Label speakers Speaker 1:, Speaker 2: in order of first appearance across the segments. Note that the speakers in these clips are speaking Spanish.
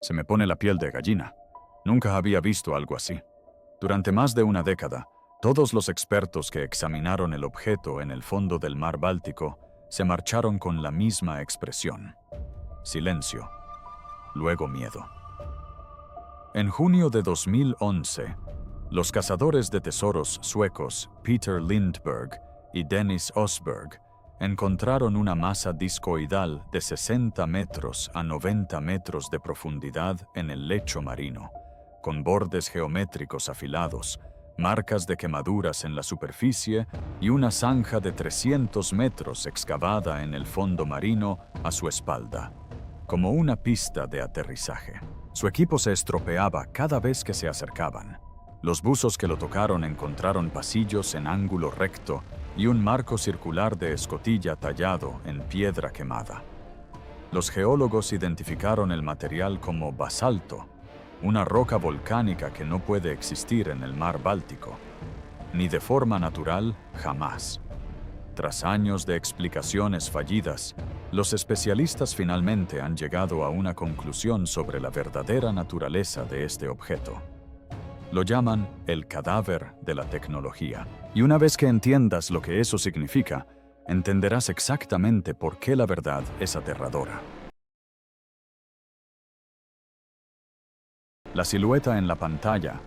Speaker 1: Se me pone la piel de gallina. Nunca había visto algo así. Durante más de una década, todos los expertos que examinaron el objeto en el fondo del mar Báltico se marcharon con la misma expresión. Silencio. Luego miedo. En junio de 2011, los cazadores de tesoros suecos Peter Lindberg y Dennis Osberg encontraron una masa discoidal de 60 metros a 90 metros de profundidad en el lecho marino, con bordes geométricos afilados, marcas de quemaduras en la superficie y una zanja de 300 metros excavada en el fondo marino a su espalda, como una pista de aterrizaje. Su equipo se estropeaba cada vez que se acercaban. Los buzos que lo tocaron encontraron pasillos en ángulo recto y un marco circular de escotilla tallado en piedra quemada. Los geólogos identificaron el material como basalto, una roca volcánica que no puede existir en el mar Báltico, ni de forma natural jamás. Tras años de explicaciones fallidas, los especialistas finalmente han llegado a una conclusión sobre la verdadera naturaleza de este objeto. Lo llaman el cadáver de la tecnología. Y una vez que entiendas lo que eso significa, entenderás exactamente por qué la verdad es aterradora. La silueta en la pantalla,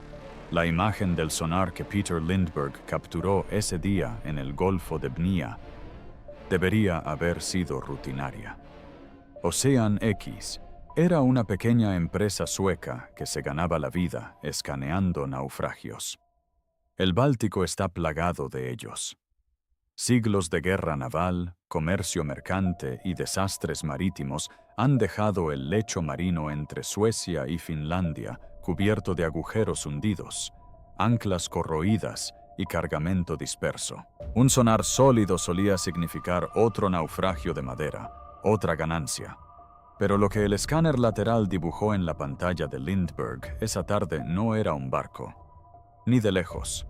Speaker 1: la imagen del sonar que Peter Lindberg capturó ese día en el Golfo de Bnia, debería haber sido rutinaria. Ocean X era una pequeña empresa sueca que se ganaba la vida escaneando naufragios. El Báltico está plagado de ellos. Siglos de guerra naval, comercio mercante y desastres marítimos han dejado el lecho marino entre Suecia y Finlandia cubierto de agujeros hundidos, anclas corroídas y cargamento disperso. Un sonar sólido solía significar otro naufragio de madera, otra ganancia. Pero lo que el escáner lateral dibujó en la pantalla de Lindberg esa tarde no era un barco, ni de lejos.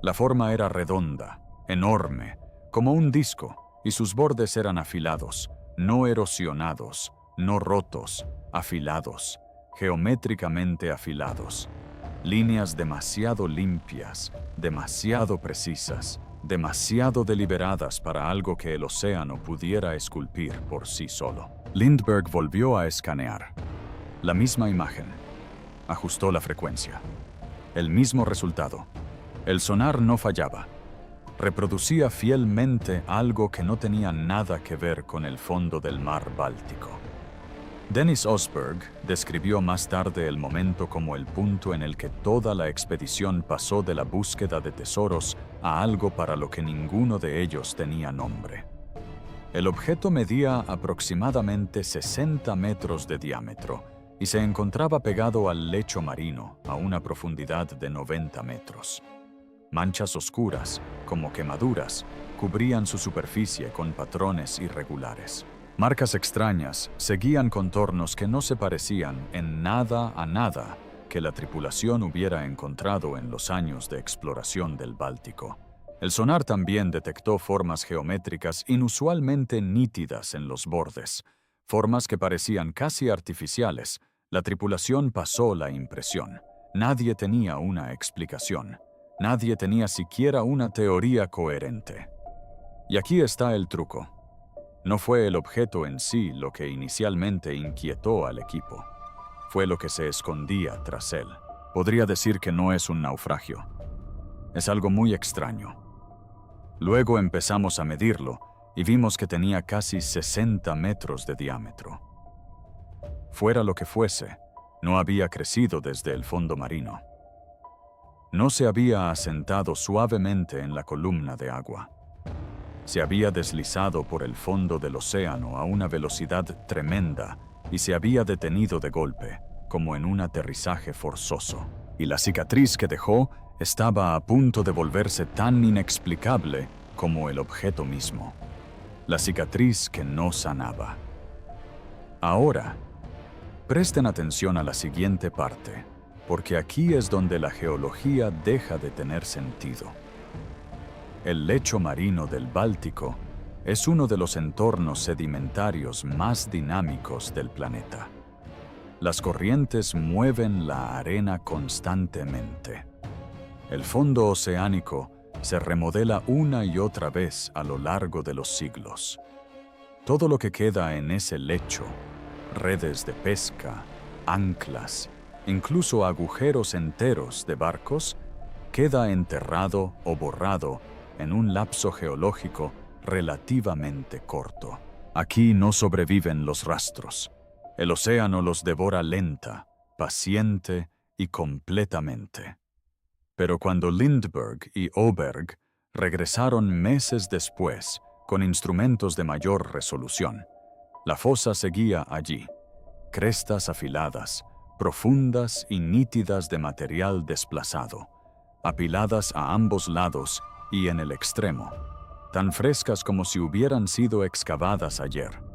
Speaker 1: La forma era redonda, enorme, como un disco, y sus bordes eran afilados, no erosionados, no rotos, afilados, geométricamente afilados. Líneas demasiado limpias, demasiado precisas, demasiado deliberadas para algo que el océano pudiera esculpir por sí solo. Lindberg volvió a escanear. La misma imagen. Ajustó la frecuencia. El mismo resultado. El sonar no fallaba. Reproducía fielmente algo que no tenía nada que ver con el fondo del mar Báltico. Dennis Osberg describió más tarde el momento como el punto en el que toda la expedición pasó de la búsqueda de tesoros a algo para lo que ninguno de ellos tenía nombre. El objeto medía aproximadamente 60 metros de diámetro y se encontraba pegado al lecho marino a una profundidad de 90 metros. Manchas oscuras, como quemaduras, cubrían su superficie con patrones irregulares. Marcas extrañas seguían contornos que no se parecían en nada a nada que la tripulación hubiera encontrado en los años de exploración del Báltico. El sonar también detectó formas geométricas inusualmente nítidas en los bordes, formas que parecían casi artificiales. La tripulación pasó la impresión. Nadie tenía una explicación. Nadie tenía siquiera una teoría coherente. Y aquí está el truco. No fue el objeto en sí lo que inicialmente inquietó al equipo. Fue lo que se escondía tras él. Podría decir que no es un naufragio. Es algo muy extraño. Luego empezamos a medirlo y vimos que tenía casi 60 metros de diámetro. Fuera lo que fuese, no había crecido desde el fondo marino. No se había asentado suavemente en la columna de agua. Se había deslizado por el fondo del océano a una velocidad tremenda y se había detenido de golpe, como en un aterrizaje forzoso. Y la cicatriz que dejó estaba a punto de volverse tan inexplicable como el objeto mismo. La cicatriz que no sanaba. Ahora, presten atención a la siguiente parte, porque aquí es donde la geología deja de tener sentido. El lecho marino del Báltico es uno de los entornos sedimentarios más dinámicos del planeta. Las corrientes mueven la arena constantemente. El fondo oceánico se remodela una y otra vez a lo largo de los siglos. Todo lo que queda en ese lecho, redes de pesca, anclas, incluso agujeros enteros de barcos, queda enterrado o borrado en un lapso geológico relativamente corto. Aquí no sobreviven los rastros. El océano los devora lenta, paciente y completamente. Pero cuando Lindbergh y Oberg regresaron meses después con instrumentos de mayor resolución, la fosa seguía allí, crestas afiladas, profundas y nítidas de material desplazado, apiladas a ambos lados y en el extremo, tan frescas como si hubieran sido excavadas ayer,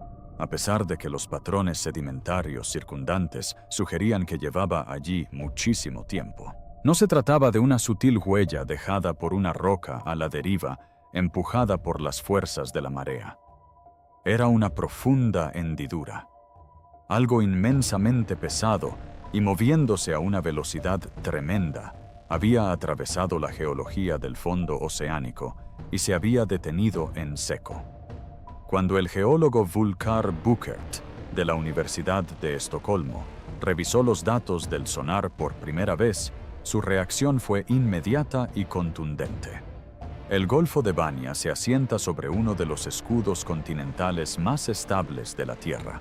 Speaker 1: a pesar de que los patrones sedimentarios circundantes sugerían que llevaba allí muchísimo tiempo. No se trataba de una sutil huella dejada por una roca a la deriva, empujada por las fuerzas de la marea. Era una profunda hendidura, algo inmensamente pesado y moviéndose a una velocidad tremenda, había atravesado la geología del fondo oceánico y se había detenido en seco. Cuando el geólogo Volker Buchert, de la Universidad de Estocolmo, revisó los datos del sonar por primera vez, su reacción fue inmediata y contundente. El Golfo de Bania se asienta sobre uno de los escudos continentales más estables de la Tierra.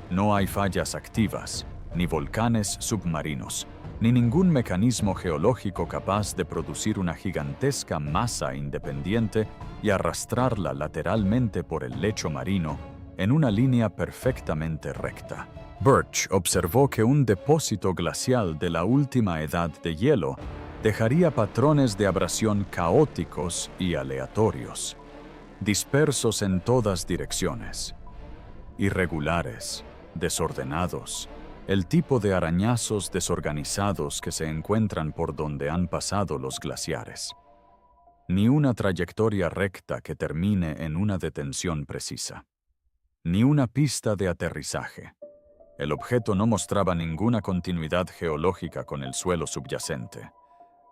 Speaker 1: No hay fallas activas, ni volcanes submarinos, ni ningún mecanismo geológico capaz de producir una gigantesca masa independiente y arrastrarla lateralmente por el lecho marino en una línea perfectamente recta. Birch observó que un depósito glacial de la última edad de hielo dejaría patrones de abrasión caóticos y aleatorios, dispersos en todas direcciones, irregulares, desordenados, el tipo de arañazos desorganizados que se encuentran por donde han pasado los glaciares. Ni una trayectoria recta que termine en una detención precisa. Ni una pista de aterrizaje. El objeto no mostraba ninguna continuidad geológica con el suelo subyacente.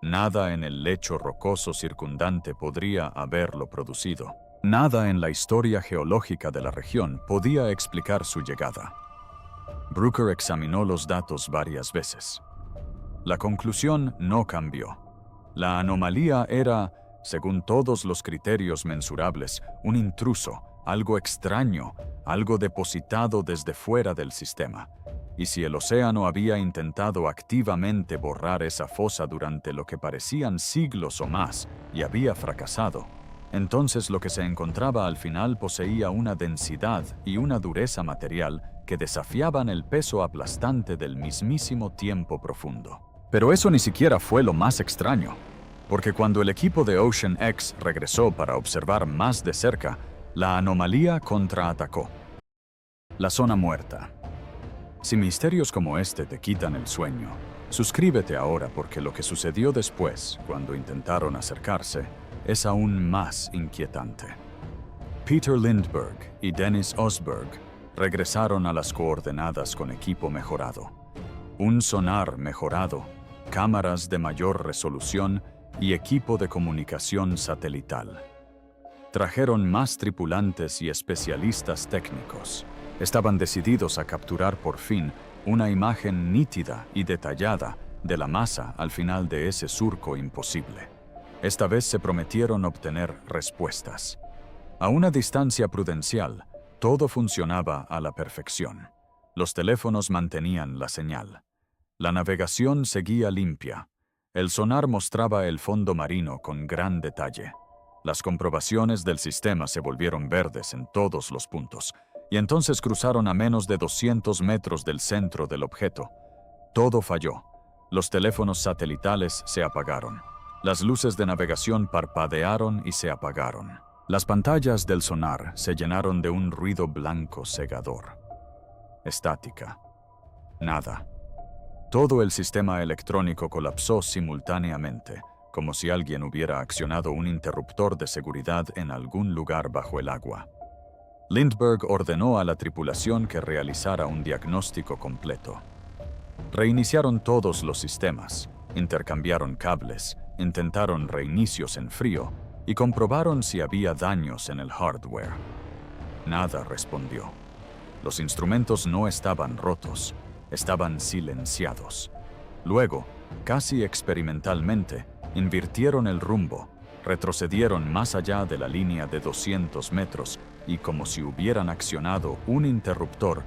Speaker 1: Nada en el lecho rocoso circundante podría haberlo producido. Nada en la historia geológica de la región podía explicar su llegada. Brooker examinó los datos varias veces. La conclusión no cambió. La anomalía era, según todos los criterios mensurables, un intruso, algo extraño, algo depositado desde fuera del sistema. Y si el océano había intentado activamente borrar esa fosa durante lo que parecían siglos o más y había fracasado, entonces lo que se encontraba al final poseía una densidad y una dureza material que desafiaban el peso aplastante del mismísimo tiempo profundo. Pero eso ni siquiera fue lo más extraño, porque cuando el equipo de Ocean X regresó para observar más de cerca, la anomalía contraatacó. La zona muerta. Si misterios como este te quitan el sueño, suscríbete ahora porque lo que sucedió después, cuando intentaron acercarse, es aún más inquietante. Peter Lindbergh y Dennis Osberg regresaron a las coordenadas con equipo mejorado. Un sonar mejorado, cámaras de mayor resolución y equipo de comunicación satelital. Trajeron más tripulantes y especialistas técnicos. Estaban decididos a capturar por fin una imagen nítida y detallada de la masa al final de ese surco imposible. Esta vez se prometieron obtener respuestas. A una distancia prudencial, todo funcionaba a la perfección. Los teléfonos mantenían la señal. La navegación seguía limpia. El sonar mostraba el fondo marino con gran detalle. Las comprobaciones del sistema se volvieron verdes en todos los puntos, y entonces cruzaron a menos de 200 metros del centro del objeto. Todo falló. Los teléfonos satelitales se apagaron. Las luces de navegación parpadearon y se apagaron. Las pantallas del sonar se llenaron de un ruido blanco cegador. Estática. Nada. Todo el sistema electrónico colapsó simultáneamente, como si alguien hubiera accionado un interruptor de seguridad en algún lugar bajo el agua. Lindbergh ordenó a la tripulación que realizara un diagnóstico completo. Reiniciaron todos los sistemas, intercambiaron cables, intentaron reinicios en frío y comprobaron si había daños en el hardware. Nada respondió. Los instrumentos no estaban rotos, estaban silenciados. Luego, casi experimentalmente, invirtieron el rumbo, retrocedieron más allá de la línea de 200 metros y como si hubieran accionado un interruptor,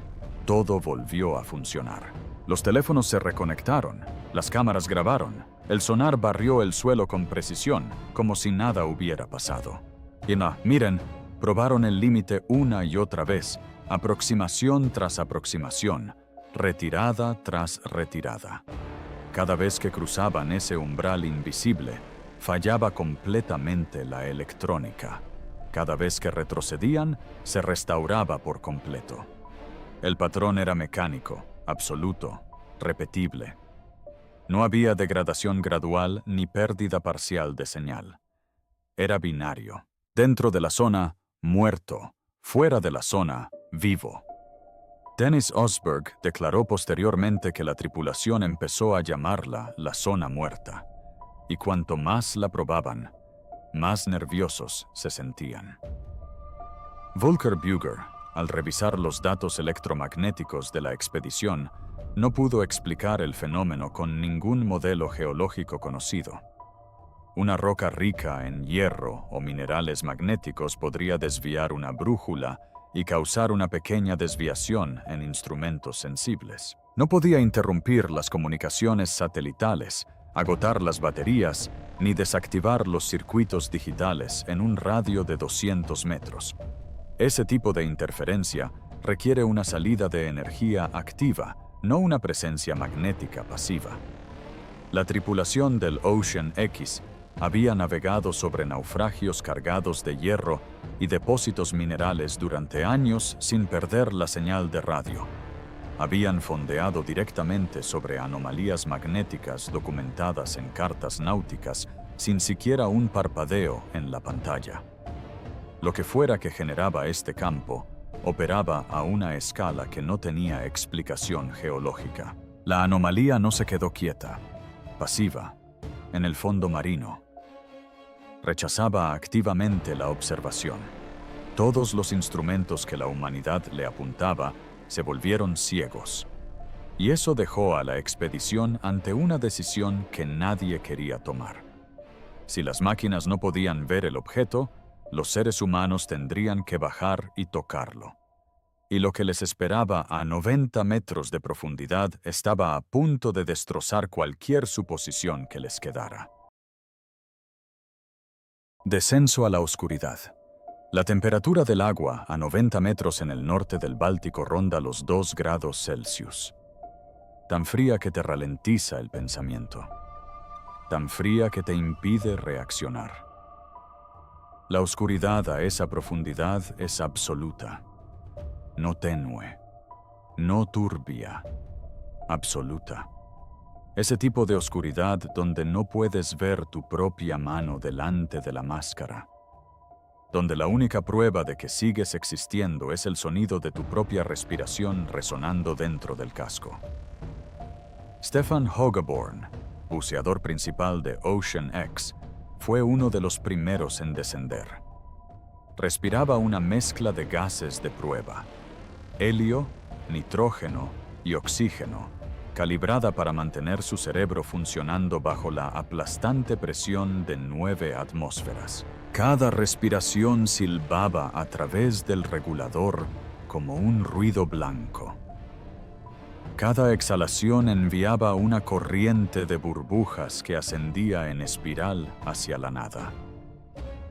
Speaker 1: todo volvió a funcionar. Los teléfonos se reconectaron, las cámaras grabaron, el sonar barrió el suelo con precisión, como si nada hubiera pasado. Y miren, probaron el límite una y otra vez, aproximación tras aproximación, retirada tras retirada. Cada vez que cruzaban ese umbral invisible, fallaba completamente la electrónica. Cada vez que retrocedían, se restauraba por completo. El patrón era mecánico, absoluto, repetible. No había degradación gradual ni pérdida parcial de señal. Era binario. Dentro de la zona, muerto. Fuera de la zona, vivo. Dennis Osberg declaró posteriormente que la tripulación empezó a llamarla la zona muerta, y cuanto más la probaban, más nerviosos se sentían. Volker Buger, al revisar los datos electromagnéticos de la expedición, no pudo explicar el fenómeno con ningún modelo geológico conocido. Una roca rica en hierro o minerales magnéticos podría desviar una brújula y causar una pequeña desviación en instrumentos sensibles. No podía interrumpir las comunicaciones satelitales, agotar las baterías, ni desactivar los circuitos digitales en un radio de 200 metros. Ese tipo de interferencia requiere una salida de energía activa, no una presencia magnética pasiva. La tripulación del Ocean X había navegado sobre naufragios cargados de hierro y depósitos minerales durante años sin perder la señal de radio. Habían fondeado directamente sobre anomalías magnéticas documentadas en cartas náuticas sin siquiera un parpadeo en la pantalla. Lo que fuera que generaba este campo, operaba a una escala que no tenía explicación geológica. La anomalía no se quedó quieta, pasiva, en el fondo marino. Rechazaba activamente la observación. Todos los instrumentos que la humanidad le apuntaba se volvieron ciegos. Y eso dejó a la expedición ante una decisión que nadie quería tomar. Si las máquinas no podían ver el objeto, los seres humanos tendrían que bajar y tocarlo. Y lo que les esperaba a 90 metros de profundidad estaba a punto de destrozar cualquier suposición que les quedara. Descenso a la oscuridad. La temperatura del agua a 90 metros en el norte del Báltico ronda los 2 grados Celsius. Tan fría que te ralentiza el pensamiento. Tan fría que te impide reaccionar. La oscuridad a esa profundidad es absoluta. No tenue. No turbia. Absoluta. Ese tipo de oscuridad donde no puedes ver tu propia mano delante de la máscara. Donde la única prueba de que sigues existiendo es el sonido de tu propia respiración resonando dentro del casco. Stefan Hogeborn, buceador principal de Ocean X, fue uno de los primeros en descender. Respiraba una mezcla de gases de prueba: helio, nitrógeno y oxígeno, calibrada para mantener su cerebro funcionando bajo la aplastante presión de 9 atmósferas. Cada respiración silbaba a través del regulador como un ruido blanco. Cada exhalación enviaba una corriente de burbujas que ascendía en espiral hacia la nada.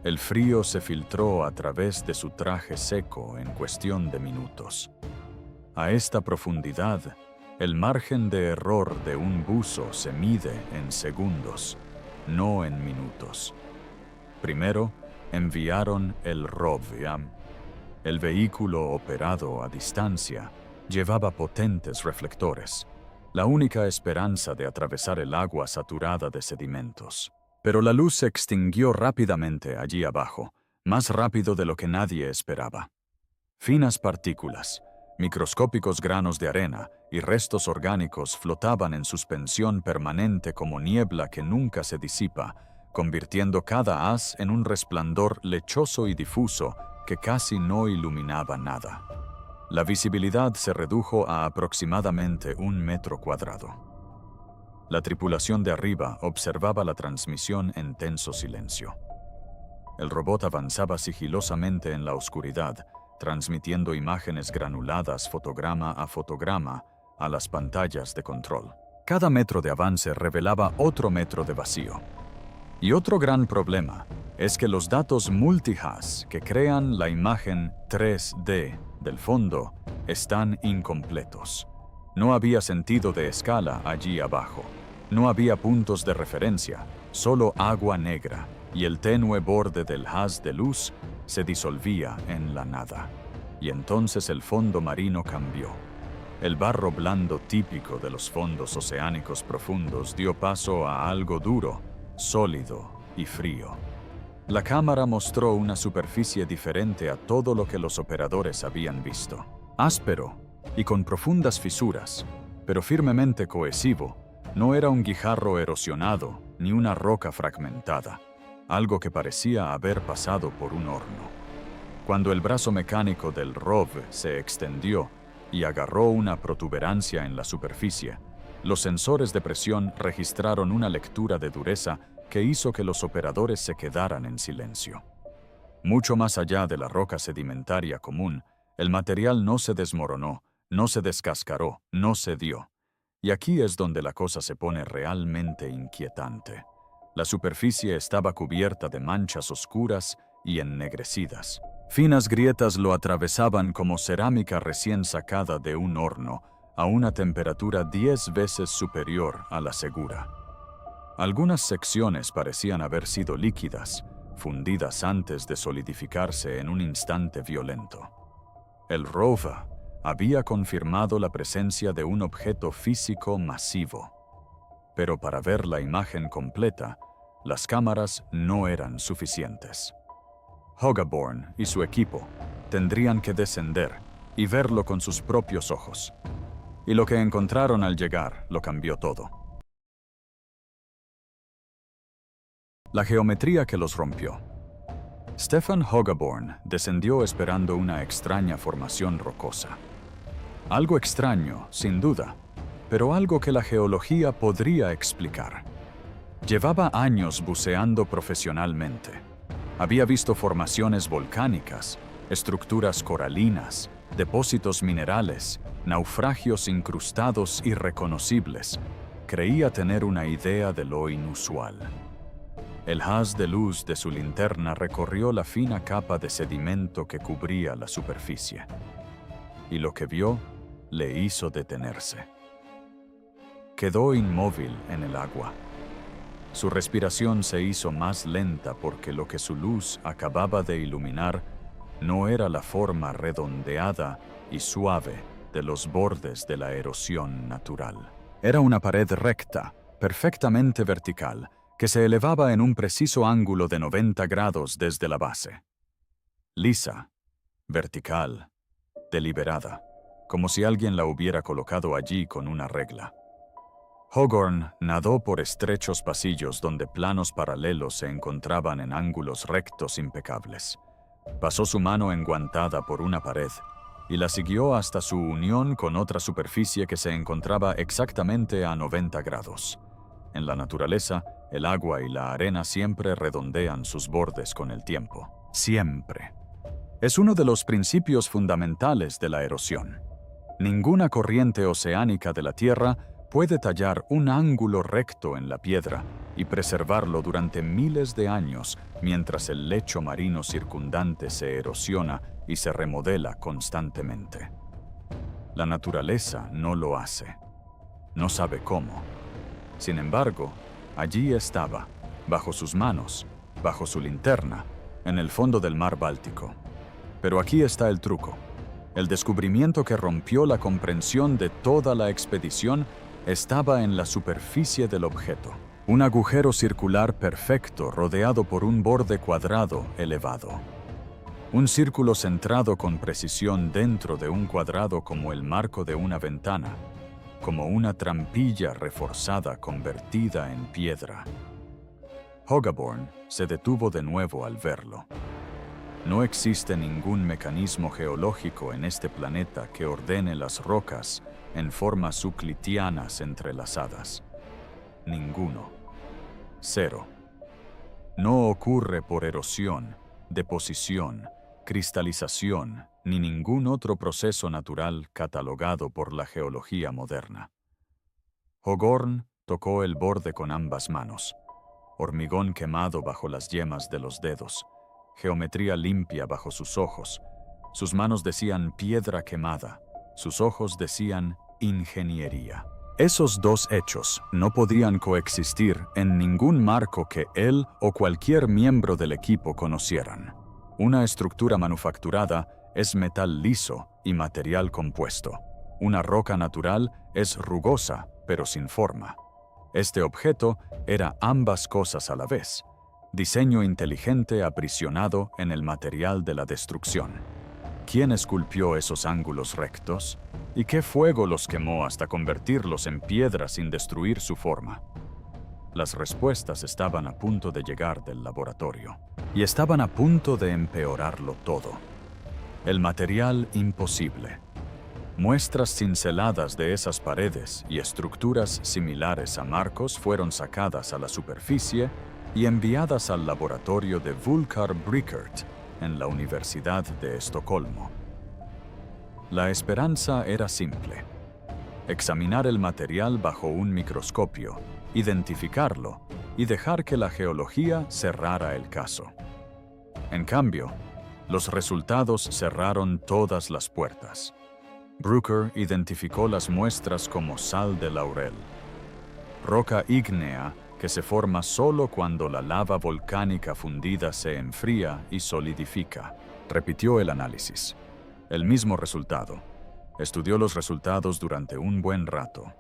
Speaker 1: El frío se filtró a través de su traje seco en cuestión de minutos. A esta profundidad, el margen de error de un buzo se mide en segundos, no en minutos. Primero, enviaron el ROV. El vehículo operado a distancia llevaba potentes reflectores, la única esperanza de atravesar el agua saturada de sedimentos. Pero la luz se extinguió rápidamente allí abajo, más rápido de lo que nadie esperaba. Finas partículas, Microscópicos granos de arena y restos orgánicos flotaban en suspensión permanente como niebla que nunca se disipa, convirtiendo cada haz en un resplandor lechoso y difuso que casi no iluminaba nada. La visibilidad se redujo a aproximadamente 1 metro cuadrado. La tripulación de arriba observaba la transmisión en tenso silencio. El robot avanzaba sigilosamente en la oscuridad, transmitiendo imágenes granuladas fotograma a fotograma a las pantallas de control. Cada metro de avance revelaba otro metro de vacío. Y otro gran problema es que los datos multihaz que crean la imagen 3D del fondo están incompletos. No había sentido de escala allí abajo. No había puntos de referencia, solo agua negra, y el tenue borde del haz de luz se disolvía en la nada. Y entonces el fondo marino cambió. El barro blando típico de los fondos oceánicos profundos dio paso a algo duro, sólido y frío. La cámara mostró una superficie diferente a todo lo que los operadores habían visto. Áspero y con profundas fisuras, pero firmemente cohesivo, no era un guijarro erosionado ni una roca fragmentada, algo que parecía haber pasado por un horno. Cuando el brazo mecánico del ROV se extendió y agarró una protuberancia en la superficie, los sensores de presión registraron una lectura de dureza que hizo que los operadores se quedaran en silencio. Mucho más allá de la roca sedimentaria común, el material no se desmoronó, no se descascaró, no cedió. Y aquí es donde la cosa se pone realmente inquietante. La superficie estaba cubierta de manchas oscuras y ennegrecidas. Finas grietas lo atravesaban como cerámica recién sacada de un horno, a una temperatura 10 veces superior a la segura. Algunas secciones parecían haber sido líquidas, fundidas antes de solidificarse en un instante violento. El rover había confirmado la presencia de un objeto físico masivo. Pero para ver la imagen completa, las cámaras no eran suficientes. Hogaborn y su equipo tendrían que descender y verlo con sus propios ojos. Y lo que encontraron al llegar lo cambió todo. La geometría que los rompió. Stefan Hogaborn descendió esperando una extraña formación rocosa. Algo extraño, sin duda, pero algo que la geología podría explicar. Llevaba años buceando profesionalmente. Había visto formaciones volcánicas, estructuras coralinas, depósitos minerales, naufragios incrustados irreconocibles. Creía tener una idea de lo inusual. El haz de luz de su linterna recorrió la fina capa de sedimento que cubría la superficie. Y lo que vio le hizo detenerse. Quedó inmóvil en el agua. Su respiración se hizo más lenta porque lo que su luz acababa de iluminar no era la forma redondeada y suave de los bordes de la erosión natural. Era una pared recta, perfectamente vertical, que se elevaba en un preciso ángulo de 90 grados desde la base. Lisa, vertical, deliberada, como si alguien la hubiera colocado allí con una regla. Hogaborn nadó por estrechos pasillos donde planos paralelos se encontraban en ángulos rectos impecables. Pasó su mano enguantada por una pared y la siguió hasta su unión con otra superficie que se encontraba exactamente a 90 grados. En la naturaleza, el agua y la arena siempre redondean sus bordes con el tiempo. Siempre. Es uno de los principios fundamentales de la erosión. Ninguna corriente oceánica de la Tierra puede tallar un ángulo recto en la piedra y preservarlo durante miles de años mientras el lecho marino circundante se erosiona y se remodela constantemente. La naturaleza no lo hace. No sabe cómo. Sin embargo, allí estaba, bajo sus manos, bajo su linterna, en el fondo del mar Báltico. Pero aquí está el truco. El descubrimiento que rompió la comprensión de toda la expedición estaba en la superficie del objeto. Un agujero circular perfecto rodeado por un borde cuadrado elevado. Un círculo centrado con precisión dentro de un cuadrado como el marco de una ventana, como una trampilla reforzada convertida en piedra. Högborn se detuvo de nuevo al verlo. No existe ningún mecanismo geológico en este planeta que ordene las rocas en formas euclidianas entrelazadas. Ninguno. Cero. No ocurre por erosión, deposición, cristalización, ni ningún otro proceso natural catalogado por la geología moderna. Högborn tocó el borde con ambas manos. Hormigón quemado bajo las yemas de los dedos, geometría limpia bajo sus ojos. Sus manos decían piedra quemada, sus ojos decían ingeniería. Esos dos hechos no podían coexistir en ningún marco que él o cualquier miembro del equipo conocieran. Una estructura manufacturada es metal liso y material compuesto. Una roca natural es rugosa, pero sin forma. Este objeto era ambas cosas a la vez. Diseño inteligente aprisionado en el material de la destrucción. ¿Quién esculpió esos ángulos rectos? ¿Y qué fuego los quemó hasta convertirlos en piedra sin destruir su forma? Las respuestas estaban a punto de llegar del laboratorio. Y estaban a punto de empeorarlo todo. El material imposible. Muestras cinceladas de esas paredes y estructuras similares a marcos fueron sacadas a la superficie y enviadas al laboratorio de Volker Brickert en la Universidad de Estocolmo. La esperanza era simple: examinar el material bajo un microscopio, identificarlo y dejar que la geología cerrara el caso. En cambio, los resultados cerraron todas las puertas. Brücker identificó las muestras como sal de laurel, roca ígnea que se forma solo cuando la lava volcánica fundida se enfría y solidifica. Repitió el análisis. El mismo resultado. Estudió los resultados durante un buen rato,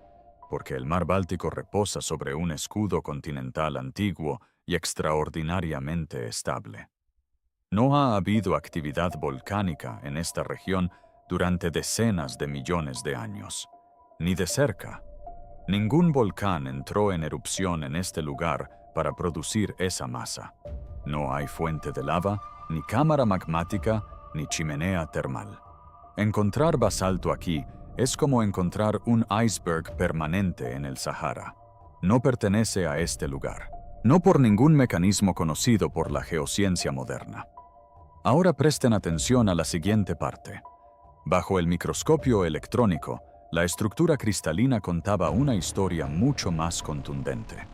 Speaker 1: porque el mar Báltico reposa sobre un escudo continental antiguo y extraordinariamente estable. No ha habido actividad volcánica en esta región durante decenas de millones de años, ni de cerca. Ningún volcán entró en erupción en este lugar para producir esa masa. No hay fuente de lava, ni cámara magmática, ni chimenea termal. Encontrar basalto aquí es como encontrar un iceberg permanente en el Sahara. No pertenece a este lugar, no por ningún mecanismo conocido por la geociencia moderna. Ahora presten atención a la siguiente parte. Bajo el microscopio electrónico, la estructura cristalina contaba una historia mucho más contundente.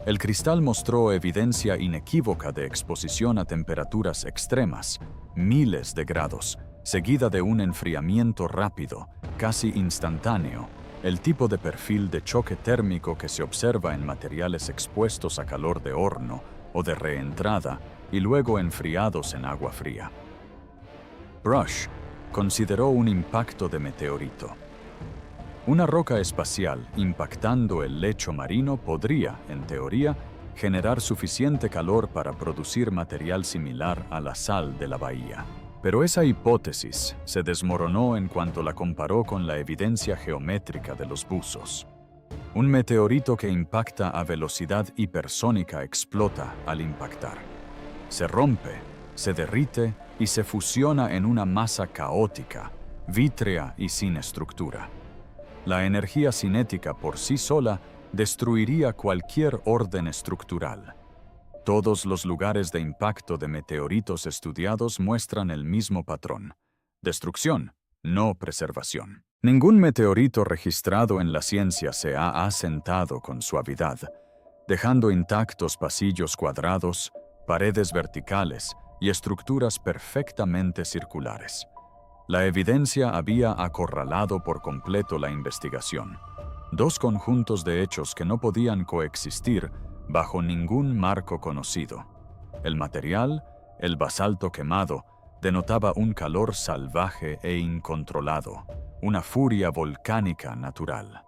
Speaker 1: El cristal mostró evidencia inequívoca de exposición a temperaturas extremas, miles de grados, seguida de un enfriamiento rápido, casi instantáneo, el tipo de perfil de choque térmico que se observa en materiales expuestos a calor de horno o de reentrada y luego enfriados en agua fría. Brush consideró un impacto de meteorito. Una roca espacial impactando el lecho marino podría, en teoría, generar suficiente calor para producir material similar a la sal de la bahía. Pero esa hipótesis se desmoronó en cuanto la comparó con la evidencia geométrica de los buzos. Un meteorito que impacta a velocidad hipersónica explota al impactar. Se rompe, se derrite y se fusiona en una masa caótica, vítrea y sin estructura. La energía cinética por sí sola destruiría cualquier orden estructural. Todos los lugares de impacto de meteoritos estudiados muestran el mismo patrón: destrucción, no preservación. Ningún meteorito registrado en la ciencia se ha asentado con suavidad, dejando intactos pasillos cuadrados, paredes verticales y estructuras perfectamente circulares. La evidencia había acorralado por completo la investigación. Dos conjuntos de hechos que no podían coexistir bajo ningún marco conocido. El material, el basalto quemado, denotaba un calor salvaje e incontrolado, una furia volcánica natural.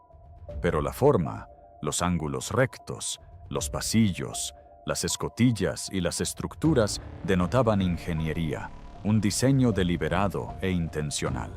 Speaker 1: Pero la forma, los ángulos rectos, los pasillos, las escotillas y las estructuras denotaban ingeniería, un diseño deliberado e intencional.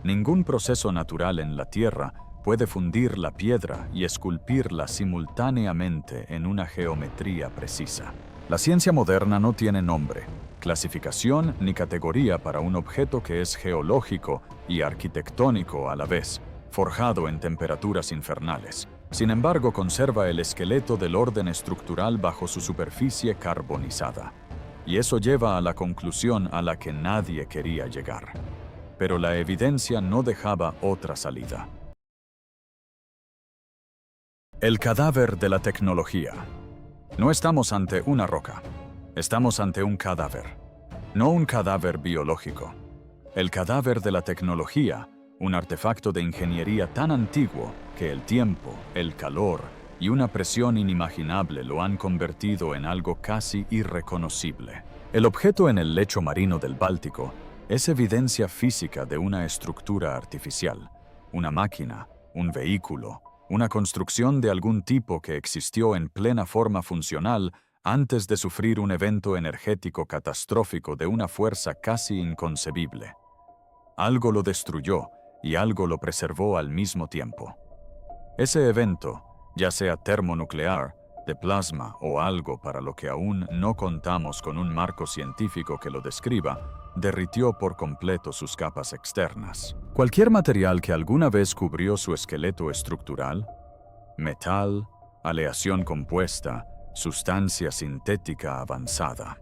Speaker 1: Ningún proceso natural en la Tierra puede fundir la piedra y esculpirla simultáneamente en una geometría precisa. La ciencia moderna no tiene nombre, clasificación ni categoría para un objeto que es geológico y arquitectónico a la vez, forjado en temperaturas infernales. Sin embargo, conserva el esqueleto del orden estructural bajo su superficie carbonizada. Y eso lleva a la conclusión a la que nadie quería llegar. Pero la evidencia no dejaba otra salida. El cadáver de la tecnología. No estamos ante una roca. Estamos ante un cadáver. No un cadáver biológico. El cadáver de la tecnología, un artefacto de ingeniería tan antiguo que el tiempo, el calor y una presión inimaginable lo han convertido en algo casi irreconocible. El objeto en el lecho marino del Báltico es evidencia física de una estructura artificial, una máquina, un vehículo, una construcción de algún tipo que existió en plena forma funcional antes de sufrir un evento energético catastrófico de una fuerza casi inconcebible. Algo lo destruyó y algo lo preservó al mismo tiempo. Ese evento, ya sea termonuclear, de plasma o algo para lo que aún no contamos con un marco científico que lo describa, derritió por completo sus capas externas. Cualquier material que alguna vez cubrió su esqueleto estructural, metal, aleación compuesta, sustancia sintética avanzada,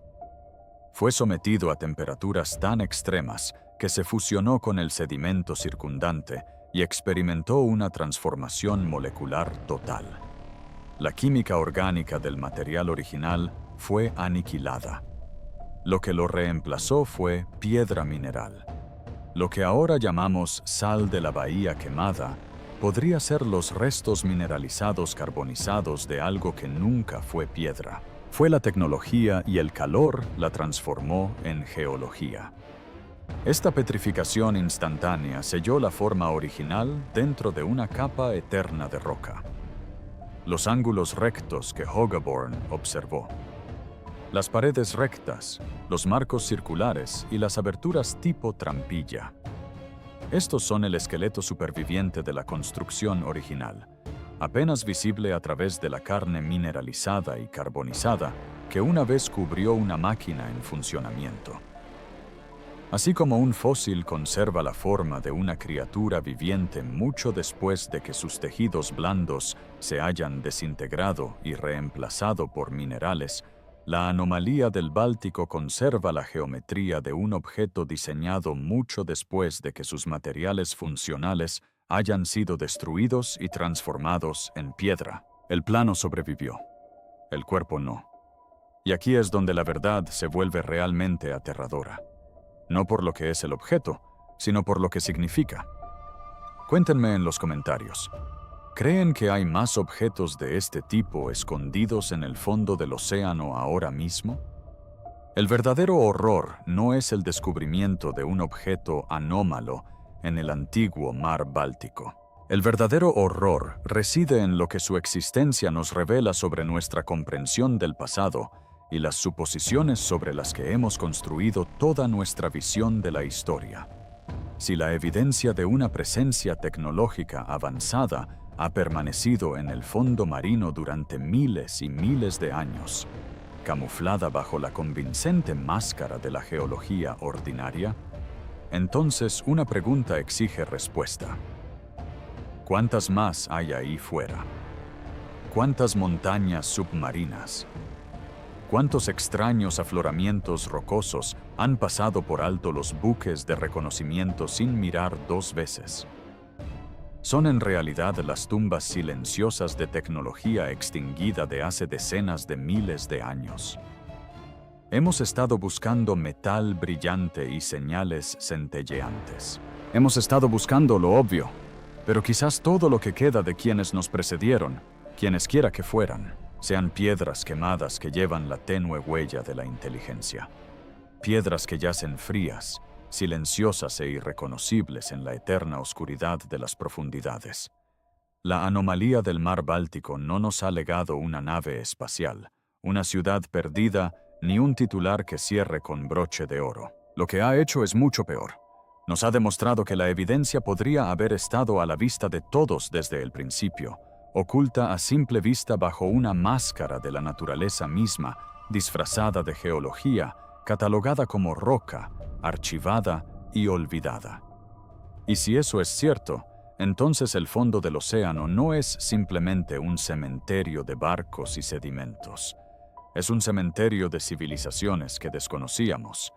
Speaker 1: fue sometido a temperaturas tan extremas que se fusionó con el sedimento circundante y experimentó una transformación molecular total. La química orgánica del material original fue aniquilada. Lo que lo reemplazó fue piedra mineral. Lo que ahora llamamos sal de la bahía quemada podría ser los restos mineralizados carbonizados de algo que nunca fue piedra. Fue la tecnología y el calor la transformó en geología. Esta petrificación instantánea selló la forma original dentro de una capa eterna de roca. Los ángulos rectos que Högborn observó, las paredes rectas, los marcos circulares y las aberturas tipo trampilla. Estos son el esqueleto superviviente de la construcción original, apenas visible a través de la carne mineralizada y carbonizada que una vez cubrió una máquina en funcionamiento. Así como un fósil conserva la forma de una criatura viviente mucho después de que sus tejidos blandos se hayan desintegrado y reemplazado por minerales, la anomalía del Báltico conserva la geometría de un objeto diseñado mucho después de que sus materiales funcionales hayan sido destruidos y transformados en piedra. El plano sobrevivió, el cuerpo no. Y aquí es donde la verdad se vuelve realmente aterradora. No por lo que es el objeto, sino por lo que significa. Cuéntenme en los comentarios. ¿Creen que hay más objetos de este tipo escondidos en el fondo del océano ahora mismo? El verdadero horror no es el descubrimiento de un objeto anómalo en el antiguo mar Báltico. El verdadero horror reside en lo que su existencia nos revela sobre nuestra comprensión del pasado y las suposiciones sobre las que hemos construido toda nuestra visión de la historia. Si la evidencia de una presencia tecnológica avanzada ha permanecido en el fondo marino durante miles y miles de años, camuflada bajo la convincente máscara de la geología ordinaria, entonces una pregunta exige respuesta. ¿Cuántas más hay ahí fuera? ¿Cuántas montañas submarinas? ¿Cuántos extraños afloramientos rocosos han pasado por alto los buques de reconocimiento sin mirar dos veces? Son en realidad las tumbas silenciosas de tecnología extinguida de hace decenas de miles de años. Hemos estado buscando metal brillante y señales centelleantes. Hemos estado buscando lo obvio, pero quizás todo lo que queda de quienes nos precedieron, quienes quiera que fueran, sean piedras quemadas que llevan la tenue huella de la inteligencia. Piedras que yacen frías, silenciosas e irreconocibles en la eterna oscuridad de las profundidades. La anomalía del mar Báltico no nos ha legado una nave espacial, una ciudad perdida, ni un titular que cierre con broche de oro. Lo que ha hecho es mucho peor. Nos ha demostrado que la evidencia podría haber estado a la vista de todos desde el principio, oculta a simple vista bajo una máscara de la naturaleza misma, disfrazada de geología, catalogada como roca, archivada y olvidada. Y si eso es cierto, entonces el fondo del océano no es simplemente un cementerio de barcos y sedimentos. Es un cementerio de civilizaciones que desconocíamos,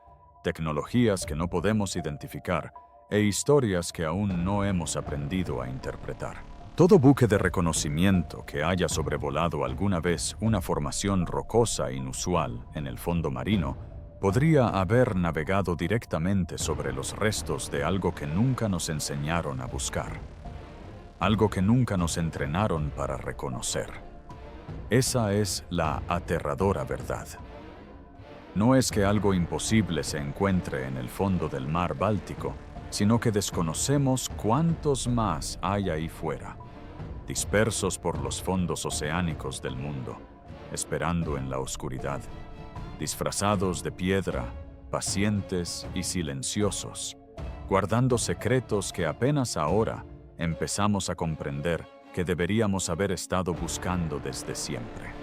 Speaker 1: tecnologías que no podemos identificar e historias que aún no hemos aprendido a interpretar. Todo buque de reconocimiento que haya sobrevolado alguna vez una formación rocosa inusual en el fondo marino podría haber navegado directamente sobre los restos de algo que nunca nos enseñaron a buscar, algo que nunca nos entrenaron para reconocer. Esa es la aterradora verdad. No es que algo imposible se encuentre en el fondo del mar Báltico, sino que desconocemos cuántos más hay ahí fuera, dispersos por los fondos oceánicos del mundo, esperando en la oscuridad, disfrazados de piedra, pacientes y silenciosos, guardando secretos que apenas ahora empezamos a comprender que deberíamos haber estado buscando desde siempre.